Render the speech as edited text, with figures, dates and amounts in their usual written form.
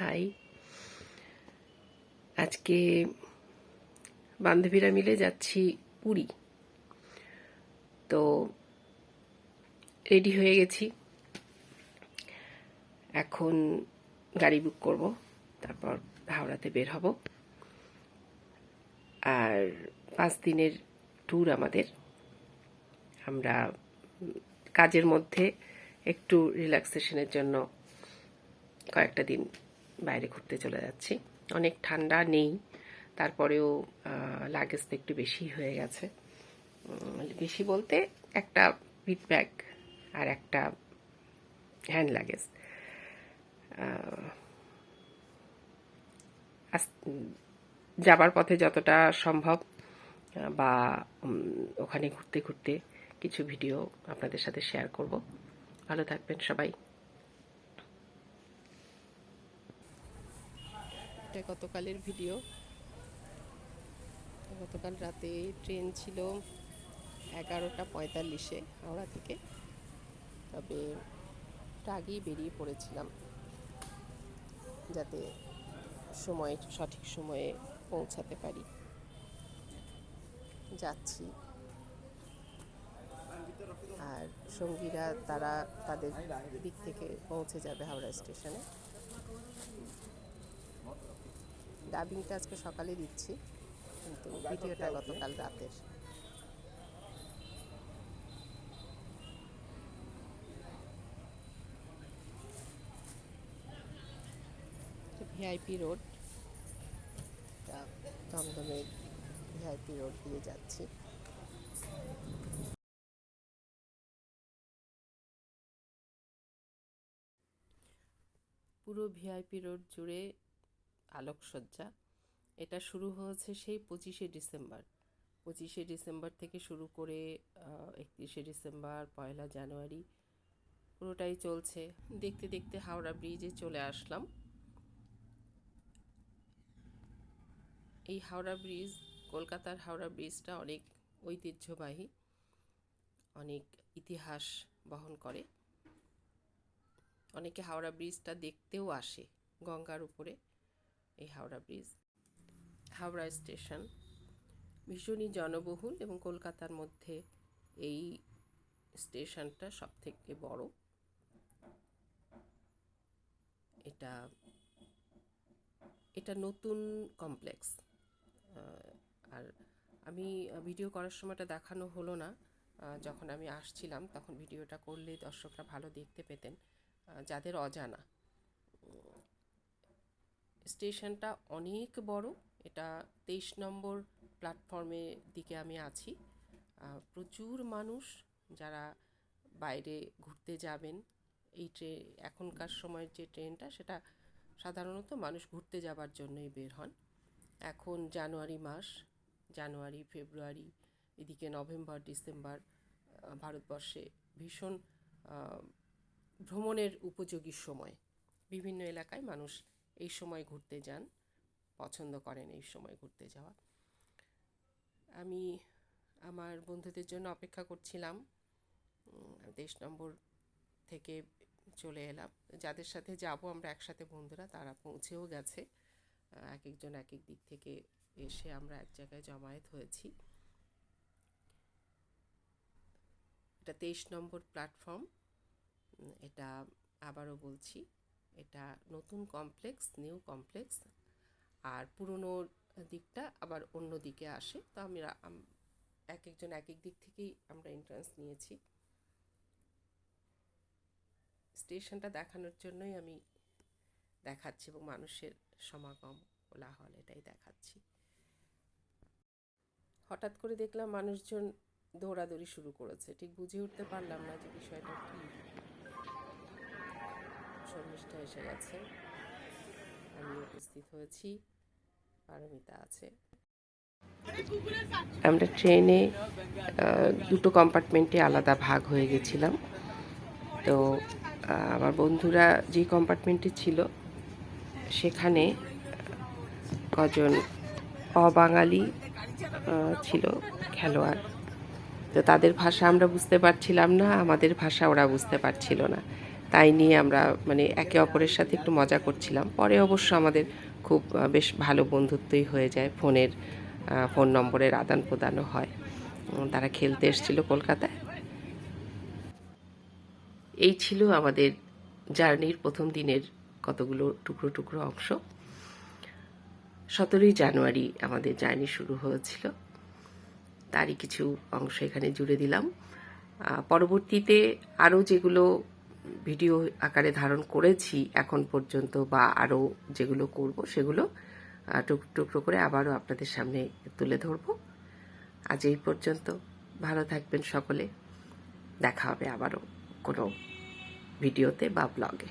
High. আজকে বান্ধবীরা মিলে যাচ্ছি পুরী। তো রেডি হয়ে গেছি, এখন গাড়ি বুক করব, তারপর হাওড়াতে বের হব। আর 5 দিনের ট্যুর আমাদের। আমরা কাজের মধ্যে একটু রিল্যাক্সেশনের জন্য কয়েকটা দিন বাইরে ঘুরতে চলে যাচ্ছি। অনেক ঠান্ডা নেই, তারপরেও লাগেজ তো একটু বেশি হয়ে গেছে। বেশি বলতে একটা পিট ব্যাগ আর একটা হ্যান্ড লাগেজ। যাবার পথে যতটা সম্ভব বা ওখানে ঘুরতে ঘুরতে কিছু ভিডিও আপনাদের সাথে শেয়ার করব। ভালো থাকবেন সবাই। এটা গতকালের ভিডিও। গতকাল রাতে ট্রেন ছিল 11:45-এ হাওড়া থেকে, তবে আগেই বেরিয়ে পড়েছিলাম যাতে সঠিক সময়ে পৌঁছাতে পারি। যাচ্ছি, আর সঙ্গীরা তারা তাদের দিক থেকে পৌঁছে যাবে হাওড়া স্টেশনে। ডাবিংটা আজকে সকালে দিচ্ছি, কিন্তু ভিডিওটা গতকাল রাতের। ভিআইপি রোড, দমদমের ভিআইপি রোড দিয়ে যাচ্ছি। পুরো ভিআইপি রোড জুড়ে আলোকসজ্জা। এটা শুরু হয়েছে সেই 25শে ডিসেম্বর। 25শে ডিসেম্বর থেকে শুরু করে 31শে ডিসেম্বর, 1 জানুয়ারি পুরোটাই চলছে। দেখতে দেখতে হাওড়া ব্রিজে চলে আসলাম। এই হাওড়া ব্রিজ, কলকাতার হাওড়া ব্রিজটা অনেক ঐতিহ্যবাহী, অনেক ইতিহাস বহন করে। অনেকে হাওড়া ব্রিজটা দেখতেও আসে। গঙ্গার উপরে এই হাওড়া ব্রিজ। হাওড়া স্টেশন ভীষণই জনবহুল এবং কলকাতার মধ্যে এই স্টেশনটা সব থেকে বড়। এটা নতুন কমপ্লেক্স। আর আমি ভিডিও করার সময়টা দেখানো হলো না। যখন আমি আসছিলাম তখন ভিডিওটা করলে দর্শকরা ভালো দেখতে পেতেন, যাদের অজানা। স্টেশনটা অনেক বড়। এটা 23 নম্বর প্ল্যাটফর্মের দিকে আমি আছি। প্রচুর মানুষ যারা বাইরে ঘুরতে যাবেন। এই এখনকার সময়ের যে ট্রেনটা, সেটা সাধারণত মানুষ ঘুরতে যাবার জন্যই বের হন। এখন জানুয়ারি মাস, জানুয়ারি ফেব্রুয়ারি, এদিকে নভেম্বর ডিসেম্বর ভারতবর্ষে ভীষণ ভ্রমণের উপযোগী সময়। বিভিন্ন এলাকায় মানুষ এই সময় ঘুরতে যান, পছন্দ করেন এই সময় ঘুরতে যাওয়া। আমি আমার বন্ধুদের জন্য অপেক্ষা করছিলাম। 23 নম্বর থেকে চলে এলাম। যাদের সাথে যাব আমরা একসাথে বন্ধুরা, তারা পৌঁছেও গেছে। এক একজন এক এক দিক থেকে এসে আমরা এক জায়গায় জমায়েত হয়েছি। এটা 23 নম্বর প্ল্যাটফর্ম। এটা আবারও বলছি, এটা নতুন কমপ্লেক্স, নিউ কমপ্লেক্স। আর পুরনো দিকটা আবার অন্য দিকে আসে। তো আমরা এক একজন এক এক দিক থেকেই আমরা এন্ট্রান্স নিয়েছি। স্টেশনটা দেখানোর জন্যই আমি দেখাচ্ছি, এবং মানুষের সমাগম, কোলাহল, এটাই দেখাচ্ছি। হঠাৎ করে দেখলাম মানুষজন দৌড়াদৌড়ি শুরু করেছে। ঠিক বুঝে উঠতে পারলাম না যে বিষয়টা কী। শর্মিষ্ঠা এসে গেছে, আমি উপস্থিত হয়েছি, পারমিতা আছে। আমরা ট্রেনে দুটো কম্পার্টমেন্টে আলাদা ভাগ হয়ে গেছিলাম। তো আমার বন্ধুরা যে কম্পার্টমেন্টে ছিল, সেখানে কজন অবাঙালি ছিল খেলোয়াড়। তো তাদের ভাষা আমরা বুঝতে পারছিলাম না, আমাদের ভাষা ওরা বুঝতে পারছিল না। তাই নিয়ে আমরা মানে একে অপরের সাথে একটু মজা করছিলাম। পরে অবশ্য আমাদের খুব বেশ ভালো বন্ধুত্বই হয়ে যায়, ফোন নম্বরের আদান প্রদানও হয়। তারা খেলতে এসেছিল কলকাতায়। এই ছিল আমাদের জার্নির প্রথম দিনের কতগুলো টুকরো টুকরো অংশ। 17ই জানুয়ারি আমাদের জার্নি শুরু হয়েছিল, তারই কিছু অংশ এখানে জুড়ে দিলাম। পরবর্তীতে আরও যেগুলো ভিডিও আকারে ধারণ করেছি এখন পর্যন্ত, বা আরও যেগুলো করব, সেগুলো টুকরো টুকরো করে আবারও আপনাদের সামনে তুলে ধরব। আজ এই পর্যন্ত। ভালো থাকবেন সকলে। দেখা হবে আবারও কোনো ভিডিওতে বা ব্লগে।